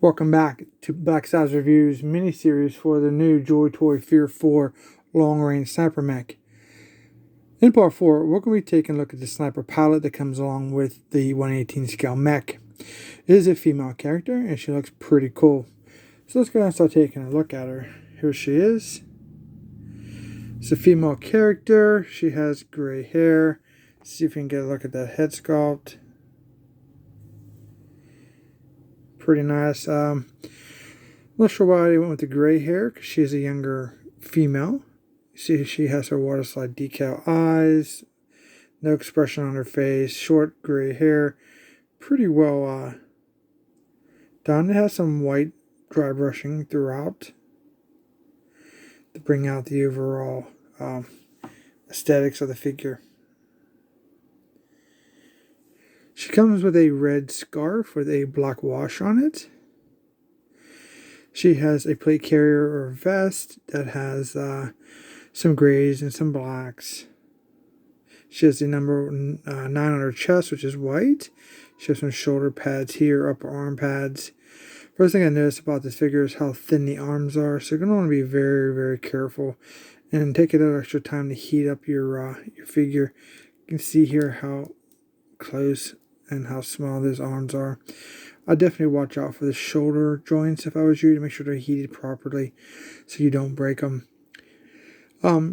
Welcome back to Black Size Reviews mini-series for the new Joytoy Fear 4 long-range sniper mech. In part 4, we're going to be taking a look at the sniper palette that comes along with the 1/18 scale mech. It is a female character and she looks pretty cool. So let's go ahead and start taking a look at her. Here she is. It's a female character. She has gray hair. Let's see if we can get a look at the head sculpt. Pretty nice. Not sure why they went with the gray hair, because she is a younger female. You see she has her water slide decal eyes, no expression on her face, short gray hair, pretty well done. It has some white dry brushing throughout to bring out the overall aesthetics of the figure. She comes with a red scarf with a black wash on it. She has a plate carrier or vest that has some grays and some blacks. She has the number 9 on her chest, which is white. She has some shoulder pads here, upper arm pads. First thing I noticed about this figure is how thin the arms are, so you're going to want to be very, very careful and take a little extra time to heat up your figure. You can see here how close and how small those arms are. I'd definitely watch out for the shoulder joints if I was you, to make sure they're heated properly so you don't break them.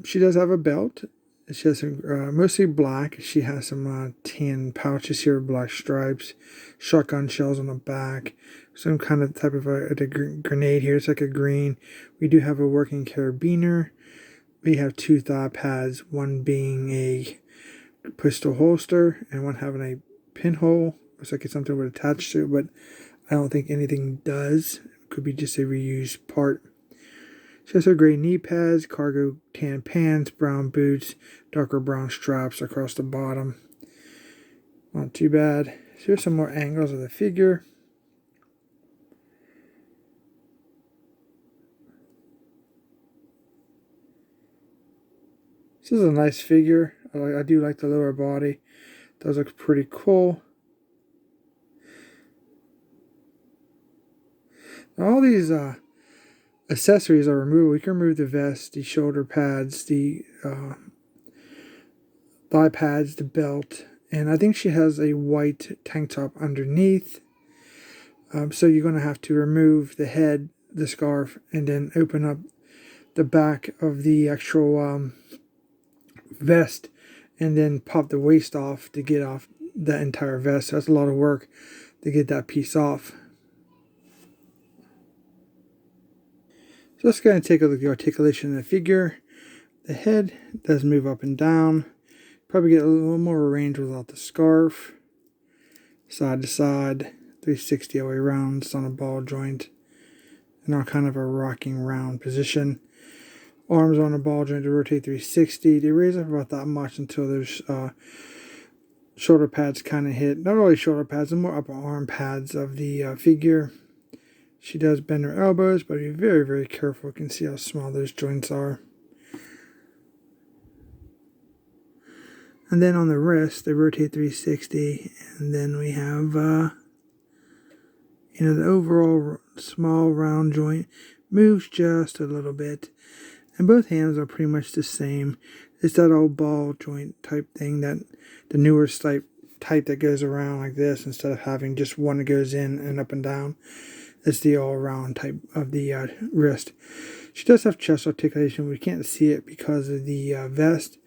She does have a belt. She has some, mostly black. She has some tan pouches here with black stripes, shotgun shells on the back, some kind of type of a grenade here. It's like a green. We do have a working carabiner. We have 2 thigh pads, one being a pistol holster and one having a pinhole. Looks like it's something would attach to it, but I don't think anything does. It could be just a reused part. She has her gray knee pads, cargo tan pants, brown boots, darker brown straps across the bottom. Not too bad. So here's some more angles of the figure. This is a nice figure. I do like the lower body. It does look pretty cool. Now all these accessories are removable. We can remove the vest, the shoulder pads, the thigh pads, the belt, and I think she has a white tank top underneath. So you're going to have to remove the head, the scarf, and then open up the back of the actual vest, and then pop the waist off to get off the entire vest. So that's a lot of work to get that piece off. So let's go ahead and take a look at the articulation of the figure. The head does move up and down. Probably get a little more range without the scarf. Side to side, 360 all the way around. It's on a ball joint. And on kind of a rocking round position. Arms on a ball joint to rotate 360. They raise up about that much until there's shoulder pads kind of hit. Not really shoulder pads, the more upper arm pads of the figure. She does bend her elbows, but be very, very careful. You can see how small those joints are. And then on the wrist, they rotate 360. And then we have, the overall small round joint moves just a little bit. And both hands are pretty much the same. It's that old ball joint type thing, that the newer type that goes around like this instead of having just one that goes in and up and down. It's the all-around type of the wrist. She does have chest articulation. We can't see it because of the vest.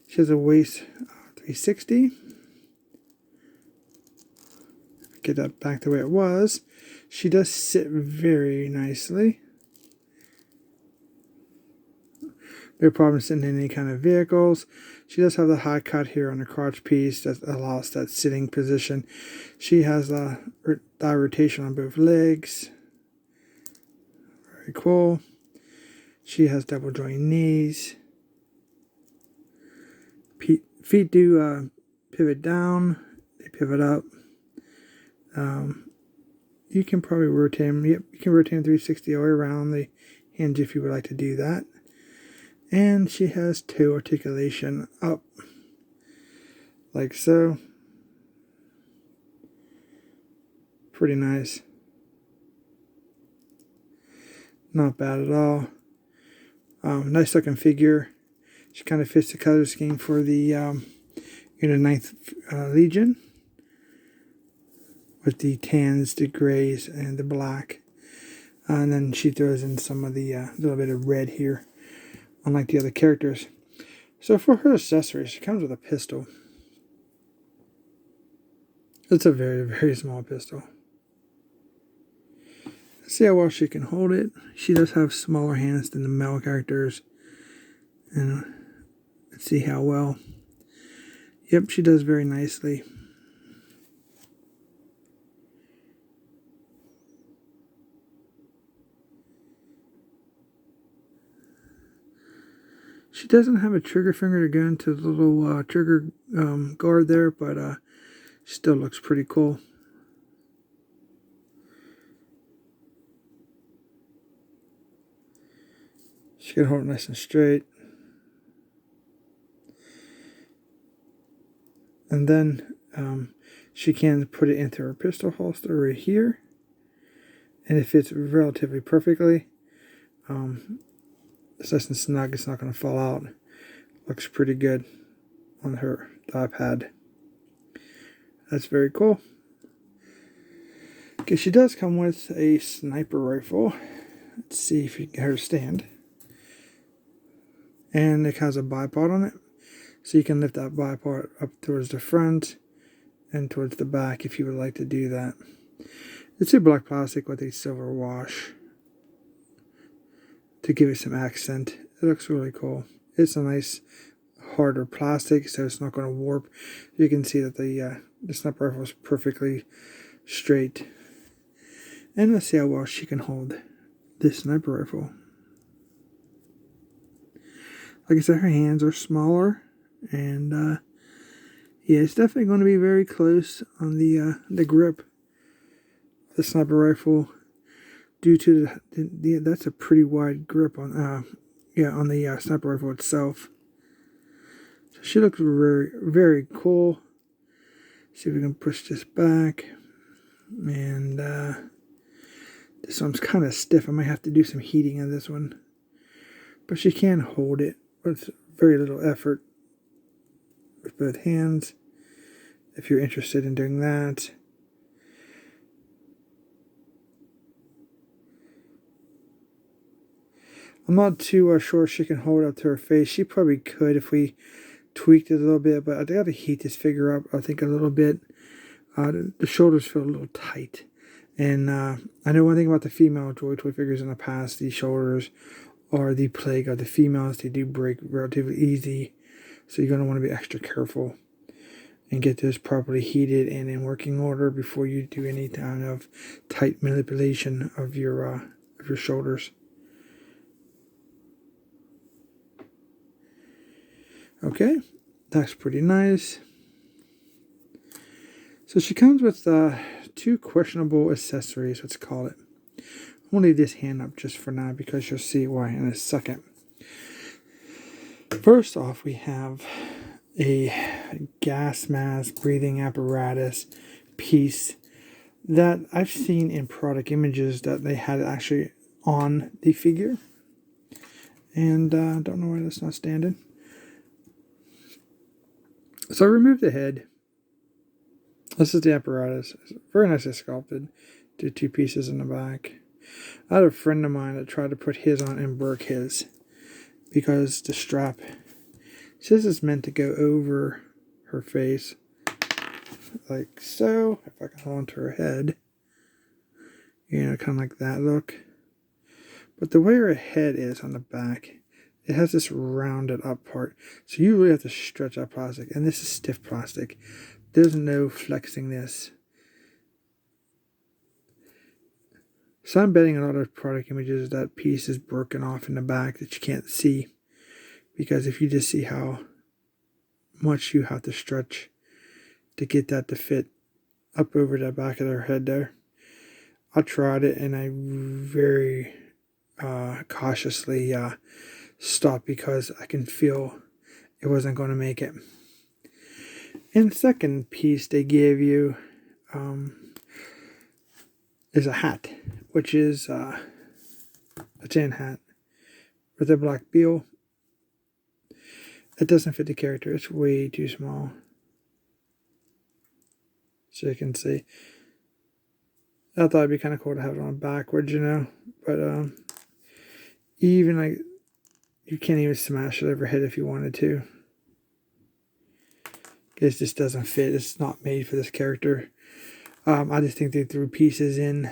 She has a waist 360. Get that back the way it was. She does sit very nicely. No problem sitting in any kind of vehicles. She does have the high cut here on the crotch piece that allows that sitting position. She has a thigh rotation on both legs. Very cool. She has double joint knees. Feet do pivot down. They pivot up. You can probably rotate them. Yep, you can rotate them 360 all the way around the hinge if you would like to do that. And she has toe articulation up, like so. Pretty nice. Not bad at all. Nice looking figure. She kind of fits the color scheme for the Ninth Legion, with the tans, the grays, and the black. And then she throws in some of the little bit of red here, unlike the other characters. So for her accessories, she comes with a pistol. It's a very, very small pistol. Let's see how well she can hold it. She does have smaller hands than the male characters. And let's see how well. Yep, she does very nicely. She doesn't have a trigger finger to go into the little trigger guard there, but still looks pretty cool. She can hold it nice and straight. And then she can put it into her pistol holster right here. And it fits relatively perfectly. It's nice and snug. It's not going to fall out. Looks pretty good on her iPad. That's very cool. Okay, she does come with a sniper rifle. Let's see if you can get her to stand. And it has a bipod on it. So you can lift that bipod up towards the front and towards the back if you would like to do that. It's a black plastic with a silver wash to give it some accent. It looks really cool. It's a nice harder plastic, so it's not going to warp. You can see that the sniper rifle is perfectly straight. And let's see how well she can hold this sniper rifle. Like I said, her hands are smaller, and yeah, it's definitely going to be very close on the grip of the sniper rifle, due to that's a pretty wide grip on on the sniper rifle itself. So she looks very, very cool. See if we can push this back, and this one's kind of stiff. I might have to do some heating on this one, but she can hold it with very little effort with both hands, if you're interested in doing that. I'm not too sure she can hold up to her face. She probably could if we tweaked it a little bit, but I got to heat this figure up, I think, a little bit. The shoulders feel a little tight. And I know one thing about the female Joytoy figures in the past, the shoulders are the plague of the females. They do break relatively easy, so you're going to want to be extra careful and get those properly heated and in working order before you do any kind of tight manipulation of your shoulders. Okay, that's pretty nice. So she comes with two questionable accessories, let's call it. I'm going to leave this hand up just for now because you'll see why in a second. First off, we have a gas mask breathing apparatus piece that I've seen in product images that they had actually on the figure. And don't know why that's not standing. So I removed the head. This is the apparatus. It's very nicely sculpted. Do two pieces in the back. I had a friend of mine that tried to put his on and broke his because the strap says it's meant to go over her face, like so. If I can hold onto her head, you know, kind of like that look. But the way her head is on the back, it has this rounded up part, so you really have to stretch that plastic, and this is stiff plastic. There's no flexing this. So I'm betting a lot of product images that piece is broken off in the back that you can't see, because if you just see how much you have to stretch to get that to fit up over the back of their head there. I tried it and I very cautiously stopped because I can feel it wasn't going to make it. And the second piece they gave you is a hat, which is a tin hat with a black bill. It doesn't fit the character. It's way too small. So you can see. I thought it'd be kind of cool to have it on backwards, you know. But even like, you can't even smash it overhead if you wanted to. It just doesn't fit. It's not made for this character. I just think they threw pieces in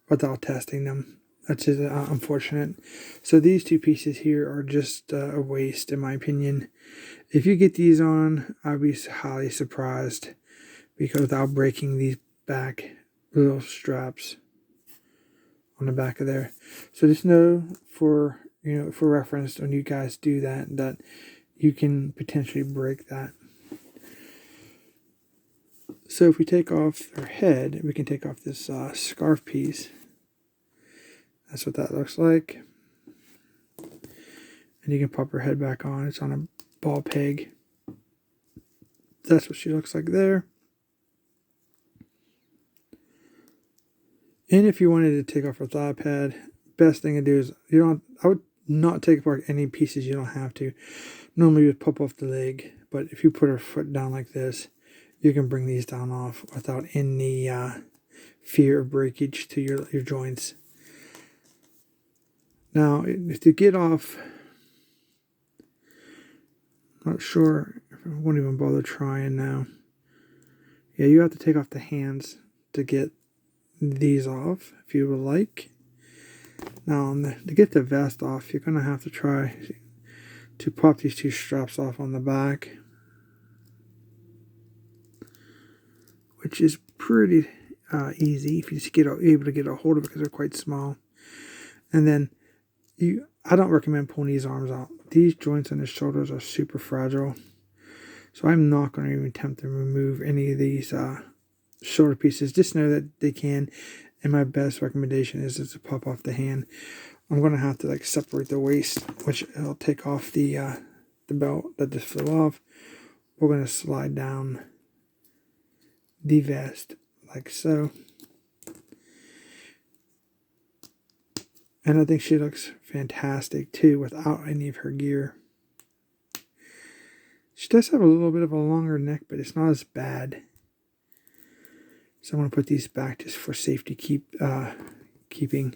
without testing them. That's just unfortunate. So these two pieces here are just a waste, in my opinion. If you get these on, I'd be highly surprised, because without breaking these back little straps on the back of there. So just know for reference, when you guys do that, that you can potentially break that. So if we take off her head, we can take off this scarf piece. That's what that looks like. And you can pop her head back on. It's on a ball peg. That's what she looks like there. And if you wanted to take off her thigh pad, best thing to do is, I would not take apart any pieces you don't have to. Normally you would pop off the leg, but if you put her foot down like this, you can bring these down off without any fear of breakage to your joints. Now, to get off, I'm not sure if I won't even bother trying now. Yeah, you have to take off the hands to get these off, if you would like. Now, to get the vest off, you're going to have to try to pop these two straps off on the back, which is pretty easy if you just able to get a hold of it, because they're quite small. And then I don't recommend pulling these arms out. These joints on the shoulders are super fragile, so I'm not going to even attempt to remove any of these shoulder pieces. Just know that they can, and my best recommendation is to pop off the hand. I'm going to have to separate the waist, which I'll take off the belt that just flew off. We're going to slide down the vest like so. And I think she looks fantastic too without any of her gear. She does have a little bit of a longer neck, but it's not as bad. So I'm going to put these back just for safety keeping.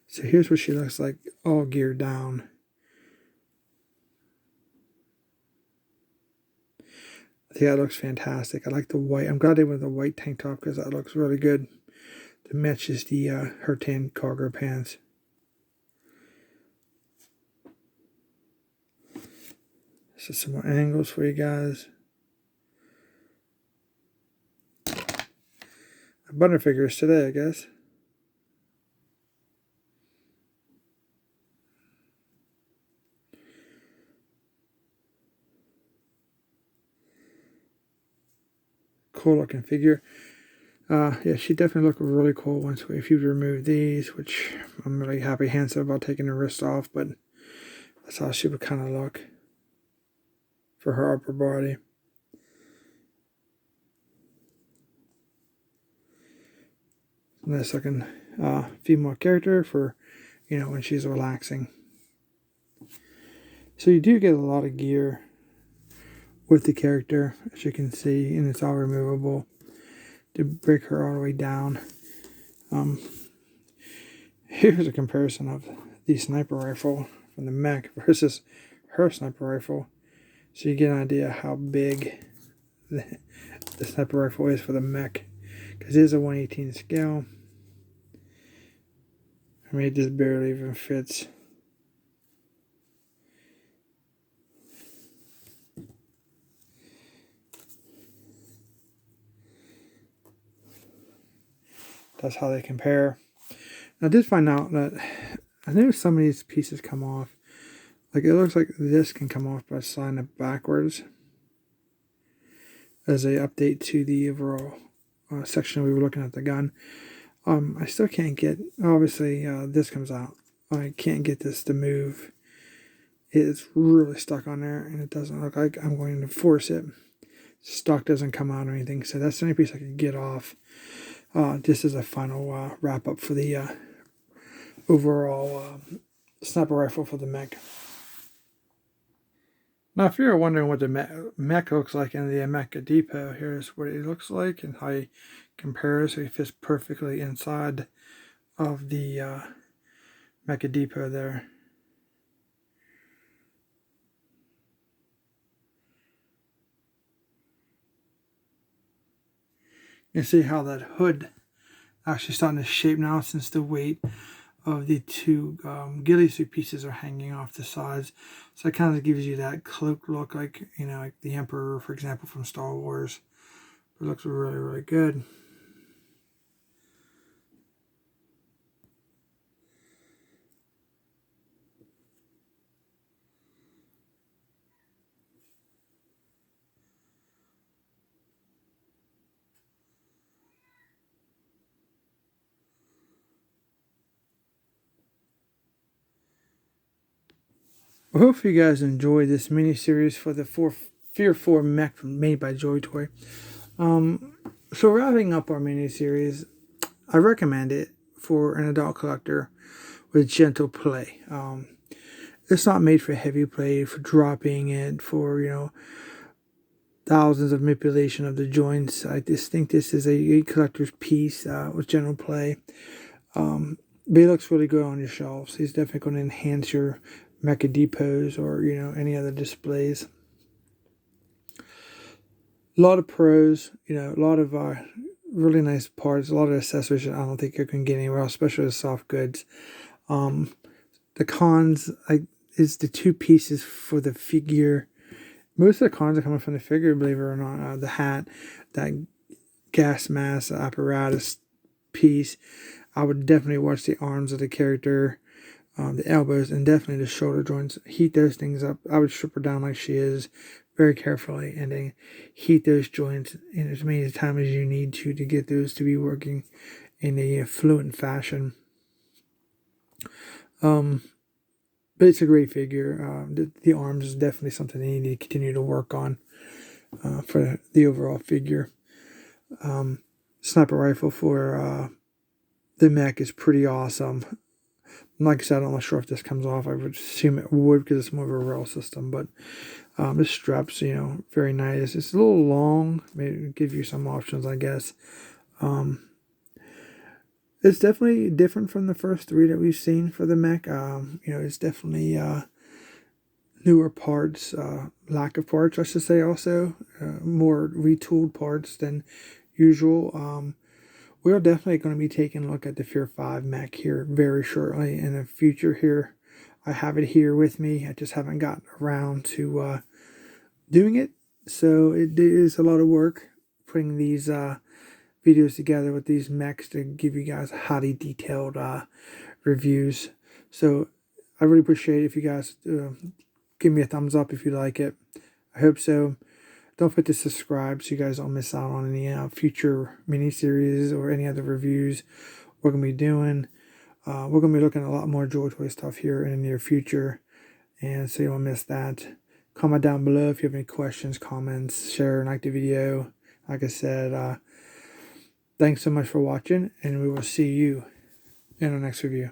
So here's what she looks like all geared down. I think that looks fantastic. I like the white. I'm glad they went with the white tank top, because that looks really good to matches the her tan cargo pants. So some more angles for you guys. Butterfingers today, I guess. Cool looking figure. Yeah, she definitely looked really cool if you remove these, which I'm really happy hands about taking the wrist off, but that's how she would kind of look for her upper body. Nice looking female character for, when she's relaxing. So you do get a lot of gear with the character, as you can see, and it's all removable to break her all the way down. Here's a comparison of the sniper rifle from the Mech versus her sniper rifle, so you get an idea how big the sniper rifle is for the Mech, because it is a 1/18 scale. I mean, it just barely even fits. That's how they compare. Now, I did find out that I know some of these pieces come off. Like, it looks like this can come off by sliding it backwards as a update to the overall section we were looking at the gun. I still can't get, obviously, this comes out. I can't get this to move. It's really stuck on there, and it doesn't look like I'm going to force it. Stock doesn't come out or anything, so that's the only piece I can get off. Just as a final wrap up for the overall sniper rifle for the Mech. Now, if you're wondering what the Mech looks like in the Mech Depot, here's what it looks like and how he compares. So he fits perfectly inside of the Mech Depot there. You can see how that hood actually starting to shape now since the weight of the two ghillie suit pieces are hanging off the sides. So it kind of gives you that cloak look, like, you know, like the Emperor, for example, from Star Wars. It looks really, really good. I hope you guys enjoyed this mini-series for the Fear 4 Mech made by Joytoy. So wrapping up our mini-series, I recommend it for an adult collector with gentle play. It's not made for heavy play, for dropping it, for, you know, thousands of manipulation of the joints. I just think this is a collector's piece with gentle play. But he looks really good on your shelves. He's definitely going to enhance your Mecha depots or, you know, any other displays. A lot of pros, you know, a lot of really nice parts, a lot of accessories I don't think you can get anywhere else, especially the soft goods. The cons is the two pieces for the figure. Most of the cons are coming from the figure, believe it or not. The hat, that gas mask apparatus piece. I would definitely watch the arms of the character, the elbows, and definitely the shoulder joints. Heat those things up. I would strip her down like she is very carefully, and then heat those joints in as many times as you need to get those to be working in a fluent fashion. But it's a great figure. The arms is definitely something they need to continue to work on for the overall figure. Sniper rifle for the Mech is pretty awesome. Like I said, I'm not sure if this comes off. I would assume it would because it's more of a rail system. But the straps, you know, very nice. It's a little long. Maybe give you some options, I guess. It's definitely different from the first three that we've seen for the Mech. You know, it's definitely newer parts, lack of parts, I should say. Also, more retooled parts than usual. We're definitely going to be taking a look at the Fear 5 Mech here very shortly in the future here. I have it here with me. I just haven't gotten around to doing it. So it is a lot of work putting these videos together with these mechs to give you guys highly detailed reviews. So I really appreciate it if you guys give me a thumbs up if you like it. I hope so. Don't forget to subscribe so you guys don't miss out on any future miniseries or any other reviews we're going to be doing. We're going to be looking at a lot more Joytoy stuff here in the near future, and so you don't miss that. Comment down below if you have any questions, comments, share and like the video. Like I said, thanks so much for watching, and we will see you in our next review.